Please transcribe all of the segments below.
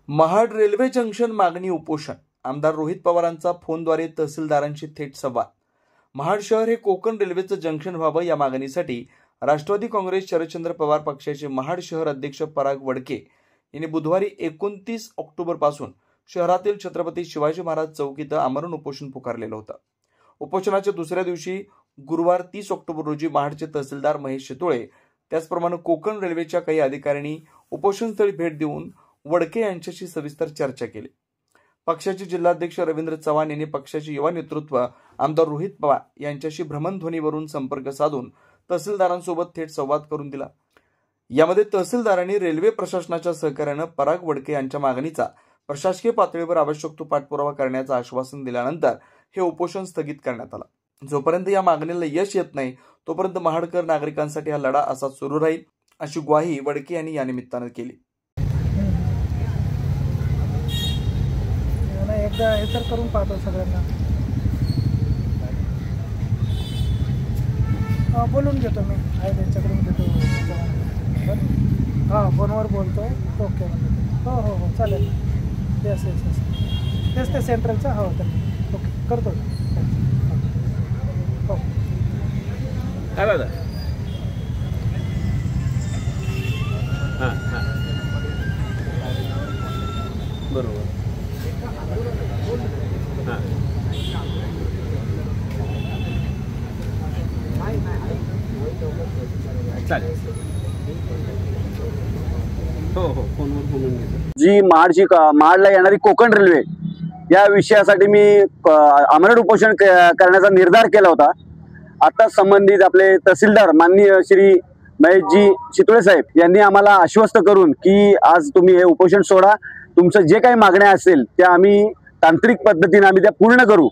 Mahad railway junction मागणी उपोषण. आमदार रोहित पवारांचा फोनद्वारे तहसीलदारांशी थेट संवाद. महाड शहर हे कोकण रेल्वेचं जंक्शन व्हावं या मागणीसाठी राष्ट्रवादी काँग्रेस शरदचंद्र पवार पक्षाचे महाड शहर अध्यक्ष पराग वडके यांनी बुधवारी 29 ऑक्टोबर पासून शहरातील छत्रपती शिवाजी महाराज चौक इथं आमरण उपोषण पुकारलेलं होतं. उपोषणाच्या दुसऱ्या दिवशी गुरुवार 30 ऑक्टोबर रोजी महाडचे तहसीलदार महेश शेतोळे त्याचप्रमाणे कोकण रेल्वेच्या काही अधिकाऱ्यांनी उपोषणस्थळी भेट देऊन वडके यांच्याशी सविस्तर चर्चा केली. पक्षाचे जिल्हाध्यक्ष रवींद्र चव्हाण यांनी पक्षाचे युवा नेतृत्व आमदार रोहित पवार यांच्याशी भ्रमणध्वनीवरून संपर्क साधून तहसीलदारांसोबत थेट संवाद करून दिला. यामध्ये तहसीलदारांनी रेल्वे प्रशासनाच्या सहकार्याने पराग वडके यांच्या मागणीचा प्रशासकीय पातळीवर आवश्यक तो पाठपुरावा करण्याचं आश्वासन दिल्यानंतर हे उपोषण स्थगित करण्यात आलं. जोपर्यंत या मागणीला यश येत नाही तोपर्यंत महाडकर नागरिकांसाठी हा लढा असाच सुरू राहील अशी ग्वाही वडके यांनी या निमित्तानं केली. एकदा हे तर करून पाहतो सगळ्यांना. बोलून घेतो मी, आहे त्यांच्याकडून घेतो. हां, फोनवर बोलतो. ओके, हो हो हो चालेल. येस येस येस तेच ते सेंट्रलचं. हो तर ओके करतो. हो काय दादा. हां हां बरोबर. हां चालेल. हो हो फोनवर बोलून घेतो. जी महाडला येणारी कोकण रेल्वे या विषयासाठी मी आमरण उपोषण करण्याचा निर्धार केला होता. आता संबंधित आपले तहसीलदार माननीय श्री महेशजी शेतोळे साहेब यांनी आम्हाला आश्वस्त करून की आज तुम्ही हे उपोषण सोडा, तुमचं जे काही मागण्या असेल त्या आम्ही तांत्रिक पद्धतीने आम्ही त्या पूर्ण करू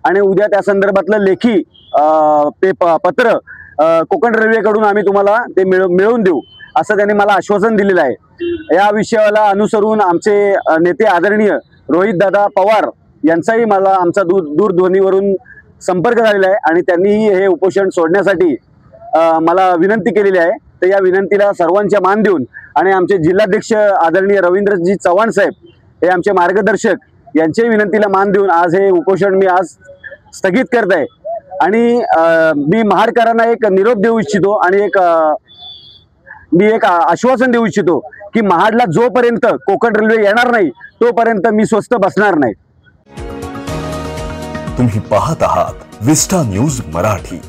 आणि उद्या त्या संदर्भातलं लेखी पत्र कोकण रेल्वेकडून आम्ही तुम्हाला ते मिळवून देऊ असं त्यांनी मला आश्वासन दिलेलं आहे. या विषयाला अनुसरून आमचे नेते आदरणीय रोहित दादा पवार यांचाही मला आमचा दूरध्वनीवरून संपर्क झालेला आहे आणि त्यांनीही हे उपोषण सोडण्यासाठी मला विनंती केलेली आहे. तर या विनंतीला सर्वांच्या मान देऊन आणि आमचे जिल्हाध्यक्ष आदरणीय रवींद्रजी चव्हाण साहेब हे आमचे मार्गदर्शक यांच्याही विनंतीला मान देऊन आज हे उपोषण मी आज स्थगित करत आहे. आणि मी महाडकरांना एक निरोप देऊ इच्छितो आणि मी एक आश्वासन देऊ इच्छितो की महाडला जोपर्यंत कोकण रेल्वे येणार नाही तोपर्यंत मी स्वस्थ बसणार नाही. तुम्ही पाहत आहात विस्टा न्यूज मराठी.